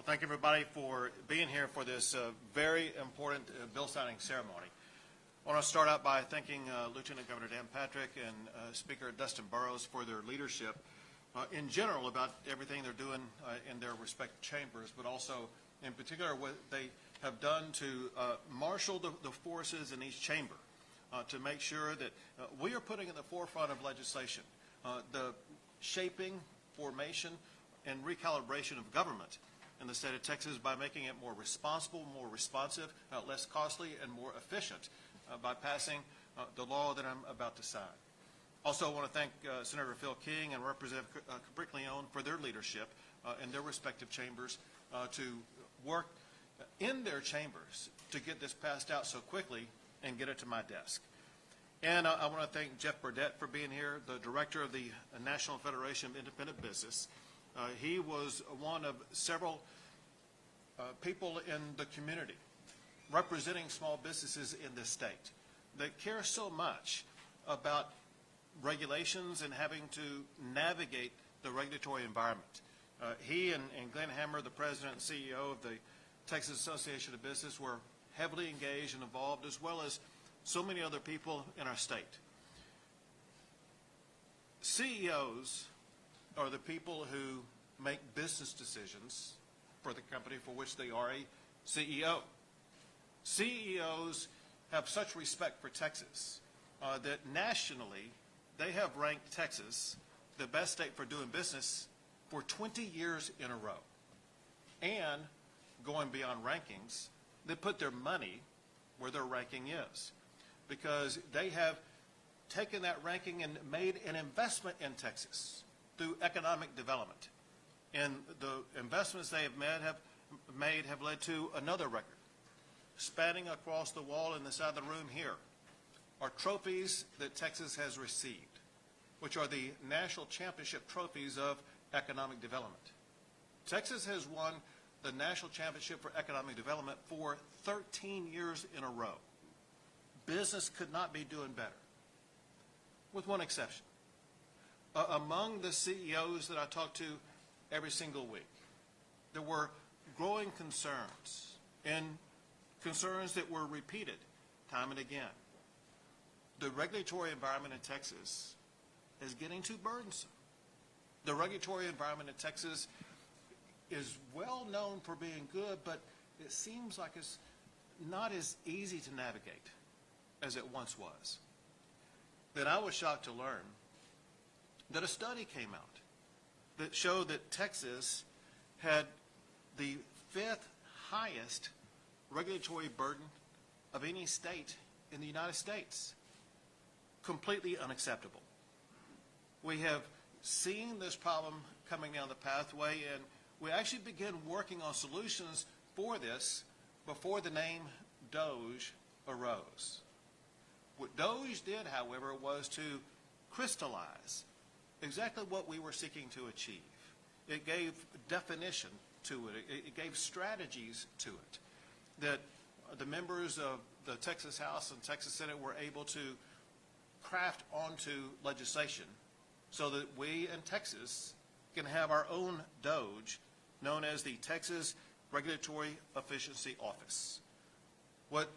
Well, thank everybody for being here for this very important bill signing ceremony. I want to start out by thanking Lieutenant Governor Dan Patrick and Speaker Dustin Burrows for their leadership in general about everything they're doing in their respective chambers, but also in particular what they have done to marshal the forces in each chamber to make sure that we are putting in the forefront of legislation the shaping, formation, and recalibration of government in the state of Texas by making it more responsible, more responsive, less costly, and more efficient by passing the law that I'm about to sign. Also, I want to thank Senator Phil King and Representative Capric Leon for their leadership in their respective chambers to work in their chambers to get this passed out so quickly and get it to my desk. And I want to thank Jeff Burdett for being here, the director of the National Federation of Independent Business. He was one of several people in the community representing small businesses in this state that care so much about regulations and having to navigate the regulatory environment. He and Glenn Hammer, the president and CEO of the Texas Association of Business, were heavily engaged and involved, as well as so many other people in our state. CEOs are the people who make business decisions for the company for which they are a CEO. CEOs have such respect for Texas that nationally they have ranked Texas the best state for doing business for 20 years in a row. And going beyond rankings, they put their money where their ranking is, because they have taken that ranking and made an investment in Texas through economic development. And the investments they have made have led to another record. Spanning across the wall in the side of the room here are trophies that Texas has received, which are the national championship trophies of economic development. Texas has won the national championship for economic development for 13 years in a row. Business could not be doing better, with one exception. Among the CEOs that I talk to every single week, there were growing concerns, and concerns that were repeated time and again. The regulatory environment in Texas is getting too burdensome. The regulatory environment in Texas is well known for being good, but it seems like it's not as easy to navigate as it once was. Then I was shocked to learn that a study came out that showed that Texas had the 5th highest regulatory burden of any state in the United States. Completely unacceptable. We have seen this problem coming down the pathway, and we actually began working on solutions for this before the name DOGE arose. What DOGE did, however, was to crystallize exactly what we were seeking to achieve. It gave definition to it. It gave strategies to it that the members of the Texas House and Texas Senate were able to craft onto legislation so that we in Texas can have our own DOGE, known as the Texas Regulatory Efficiency Office. What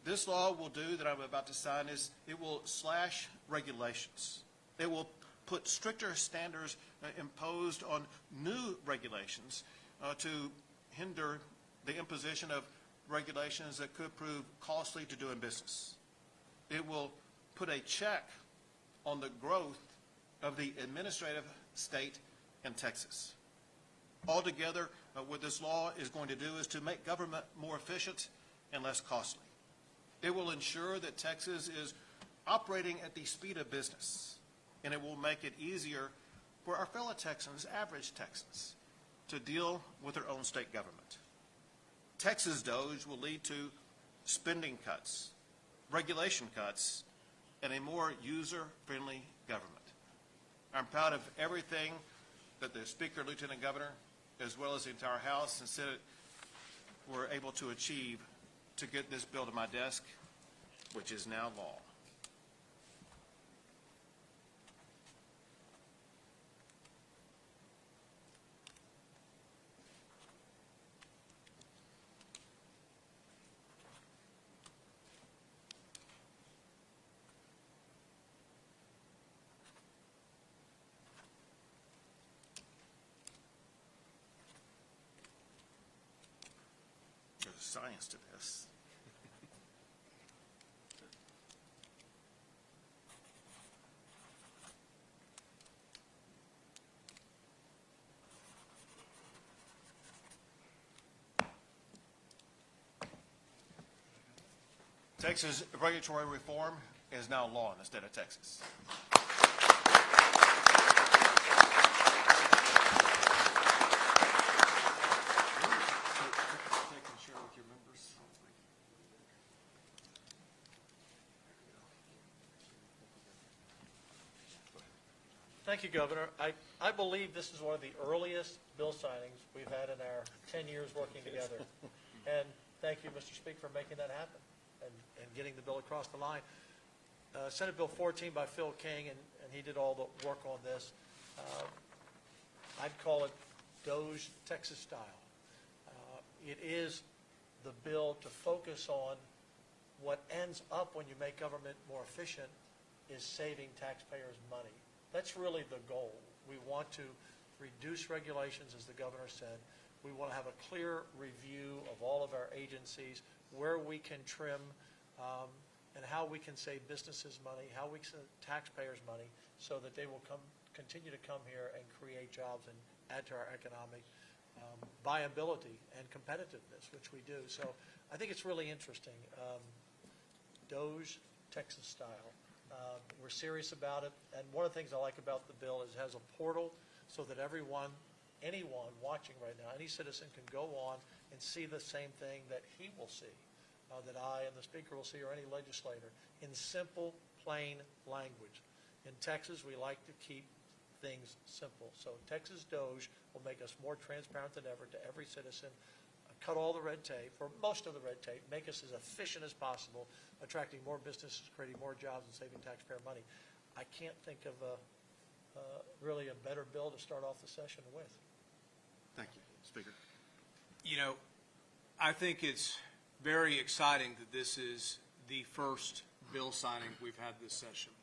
this law will do that I'm about to sign is it will slash regulations. It will put stricter standards imposed on new regulations to hinder the imposition of regulations that could prove costly to doing business. It will put a check on the growth of the administrative state in Texas. Altogether, what this law is going to do is to make government more efficient and less costly. It will ensure that Texas is operating at the speed of business, and it will make it easier for our fellow Texans, average Texans, to deal with their own state government. Texas DOGE will lead to spending cuts, regulation cuts, and a more user-friendly government. I'm proud of everything that the Speaker, Lieutenant Governor, as well as the entire House and Senate were able to achieve to get this bill to my desk, which is now law. science to this. Texas regulatory reform is now law in the state of Texas. Thank you, Governor. I believe this is one of the earliest bill signings we've had in our 10 years working together. And thank you, Mr. Speaker, for making that happen and getting the bill across the line. Senate Bill 14 by Phil King, and he did all the work on this. I'd call it DOGE Texas style. It is the bill to focus on what ends up when you make government more efficient is saving taxpayers money. That's really the goal. We want to reduce regulations, as the governor said. We want to have a clear review of all of our agencies, where we can trim, and how we can save businesses money, how we can save taxpayers money, so that they will continue to come here and create jobs and add to our economic viability and competitiveness, which we do. So I think it's really interesting. DOGE, Texas style. We're serious about it, and one of the things I like about the bill is it has a portal so that anyone watching right now, any citizen can go on and see the same thing that he will see, that I and the Speaker will see, or any legislator, in simple, plain language. In Texas, we like to keep things simple. So Texas DOGE will make us more transparent than ever to every citizen, cut all the red tape, or most of the red tape, make us as efficient as possible, attracting more businesses, creating more jobs, and saving taxpayer money. I can't think of really a better bill to start off the session with. Thank you, Speaker. You know, I think it's very exciting that this is the first bill signing we've had this session.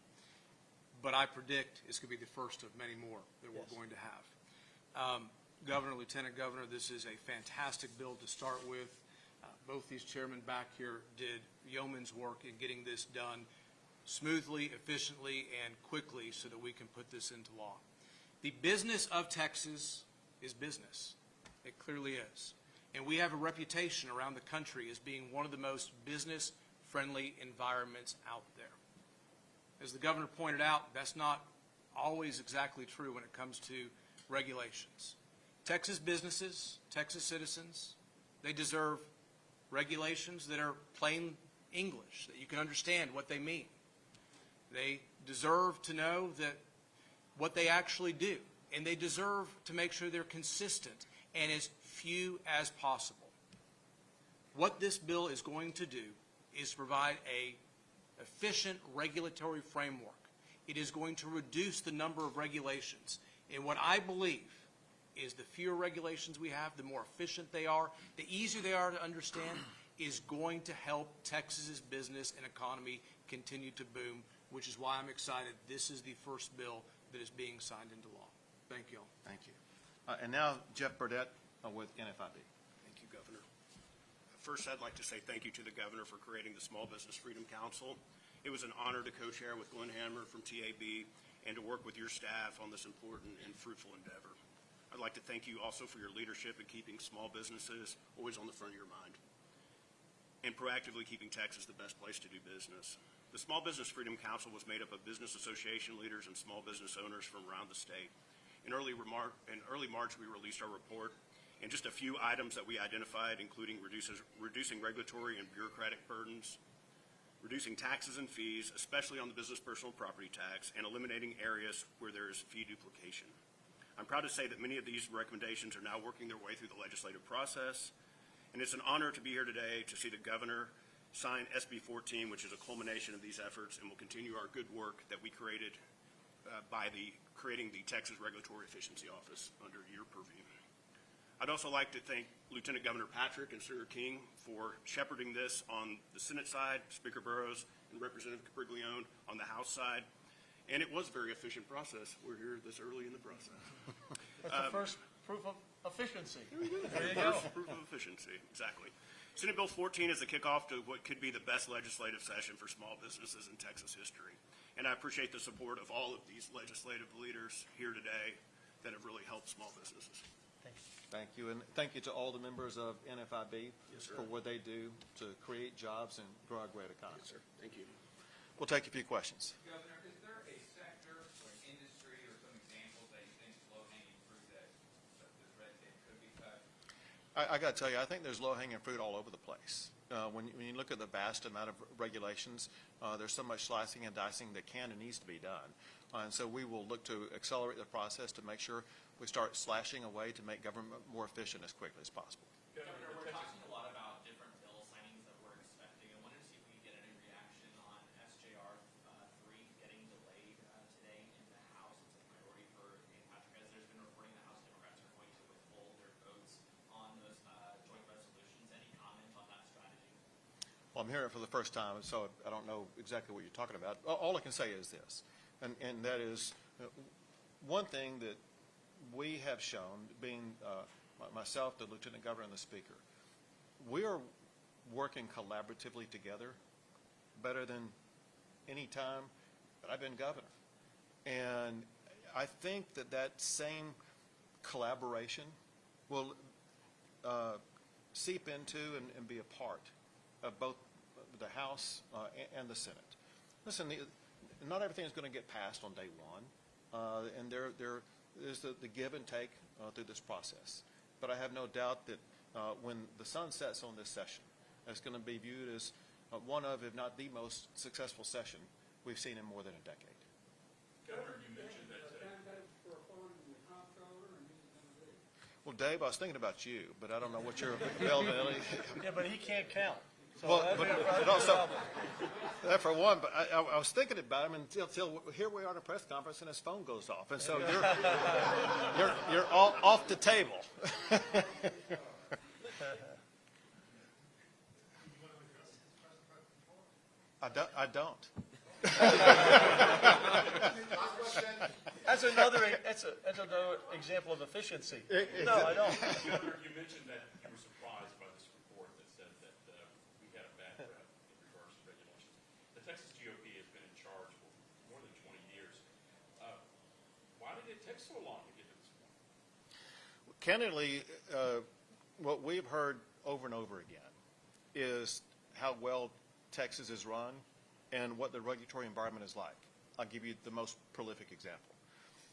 But I predict it's going to be the first of many more that we're going to have. Governor, Lieutenant Governor, this is a fantastic bill to start with. Both these chairmen back here did yeoman's work in getting this done smoothly, efficiently, and quickly so that we can put this into law. The business of Texas is business. It clearly is. And we have a reputation around the country as being one of the most business-friendly environments out there. As the governor pointed out, that's not always exactly true when it comes to regulations. Texas businesses, Texas citizens, they deserve regulations that are plain English, that you can understand what they mean. They deserve to know that what they actually do, and they deserve to make sure they're consistent and as few as possible. What this bill is going to do is provide a efficient regulatory framework. It is going to reduce the number of regulations. And what I believe is the fewer regulations we have, the more efficient they are, the easier they are to understand, is going to help Texas's business and economy continue to boom, which is why I'm excited this is the first bill that is being signed into law. Thank you all. Thank you. And now Jeff Burdett with NFIB. Thank you, Governor. First, I'd like to say thank you to the Governor for creating the Small Business Freedom Council. It was an honor to co-chair with Glenn Hammer from TAB and to work with your staff on this important and fruitful endeavor. I'd like to thank you also for your leadership in keeping small businesses always on the front of your mind and proactively keeping Texas the best place to do business. The Small Business Freedom Council was made up of business association leaders and small business owners from around the state. In early March, we released our report, and just a few items that we identified, including reducing regulatory and bureaucratic burdens, reducing taxes and fees, especially on the business personal property tax, and eliminating areas where there is fee duplication. I'm proud to say that many of these recommendations are now working their way through the legislative process, and it's an honor to be here today to see the Governor sign SB 14, which is a culmination of these efforts, and will continue our good work that we created by creating the Texas Regulatory Efficiency Office under your purview. I'd also like to thank Lieutenant Governor Patrick and Senator King for shepherding this on the Senate side, Speaker Burrows and Representative Capriglione on the House side. And it was a very efficient process. We're here this early in the process. That's the first proof of efficiency. There you go. First proof of efficiency, exactly. Senate Bill 14 is the kickoff to what could be the best legislative session for small businesses in Texas history. And I appreciate the support of all of these legislative leaders here today that have really helped small businesses. Thank you, and thank you to all the members of NFIB Yes, sir. for what they do to create jobs and grow our great economy. Yes, sir. Thank you. We'll take a few questions. Governor, is there a sector or an industry or some examples that you think is low-hanging fruit that this red tape could be cut? I got to tell you, I think there's low-hanging fruit all over the place. When you look at the vast amount of regulations, there's so much slicing and dicing that can and needs to be done. And so we will look to accelerate the process to make sure we start slashing away to make government more efficient as quickly as possible. Governor, we're talking a lot about different bill signings that we're expecting. I wanted to see if we could get any reaction on SJR 3 getting delayed today in the House. It's a priority for St. Patrick, as there's been reporting the House Democrats are going to withhold their votes on those joint resolutions. Any comment on that strategy? Well, I'm hearing it for the first time, so I don't know exactly what you're talking about. All I can say is this, and that is one thing that we have shown, being myself, the Lieutenant Governor, and the Speaker, we are working collaboratively together better than any time that I've been governor. And I think that same collaboration will seep into and be a part of both the House and the Senate. Listen, not everything is going to get passed on day one, and there's the give and take through this process. But I have no doubt that when the sun sets on this session, it's going to be viewed as one of, if not the most successful session we've seen in more than a decade. Governor, you mentioned that. Well, Dave, I was thinking about you, but I don't know what your availability. Yeah, but he can't count. So Well, that'd but be a also, problem. that for one, but I was thinking about him until here we are at a press conference and his phone goes off, and so you're all off the table. I don't. That's another example of efficiency. No, I don't. Governor, you mentioned that you were surprised by this report that said that we had a bad rep in regards to regulations. The Texas GOP has been in charge for more than 20 years. Why did it take so long to get to this point? Candidly, what we've heard over and over again is how well Texas is run and what the regulatory environment is like. I'll give you the most prolific example.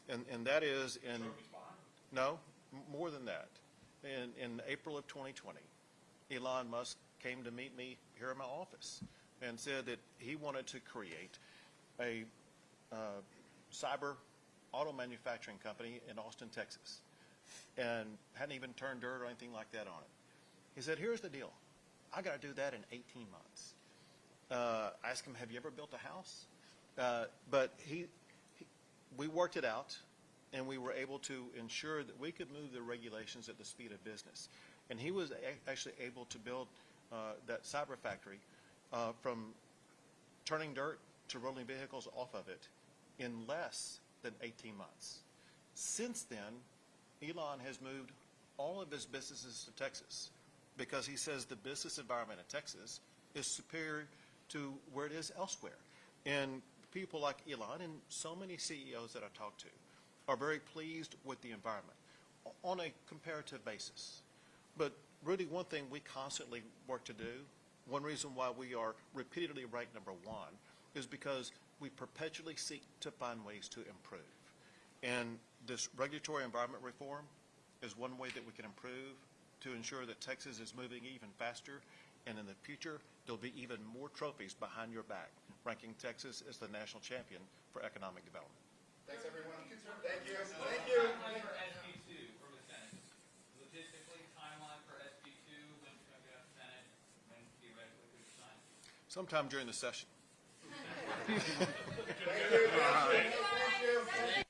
And that is in, more than that. In April of 2020, Elon Musk came to meet me here in my office and said that he wanted to create a cyber auto manufacturing company in Austin, Texas, and hadn't even turned dirt or anything like that on it. He said, here's the deal. I got to do that in 18 months. I asked him, have you ever built a house? But we worked it out, and we were able to ensure that we could move the regulations at the speed of business. And he was actually able to build that cyber factory from turning dirt to rolling vehicles off of it in less than 18 months. Since then, Elon has moved all of his businesses to Texas because he says the business environment in Texas is superior to where it is elsewhere. And people like Elon and so many CEOs that I talk to are very pleased with the environment on a comparative basis. But Rudy, one thing we constantly work to do, one reason why we are repeatedly ranked #1 is because we perpetually seek to find ways to improve. And this regulatory environment reform is one way that we can improve to ensure that Texas is moving even faster, and in the future, there'll be even more trophies behind your back, ranking Texas as the national champion for economic development. Thanks, everyone. Thank you. Thank you. Timeline for SB2 from the Senate. Logistically, timeline for SB2, when it's going to go to the Senate, when theoretically could be signed. Sometime during the session. Thank you. Thank you.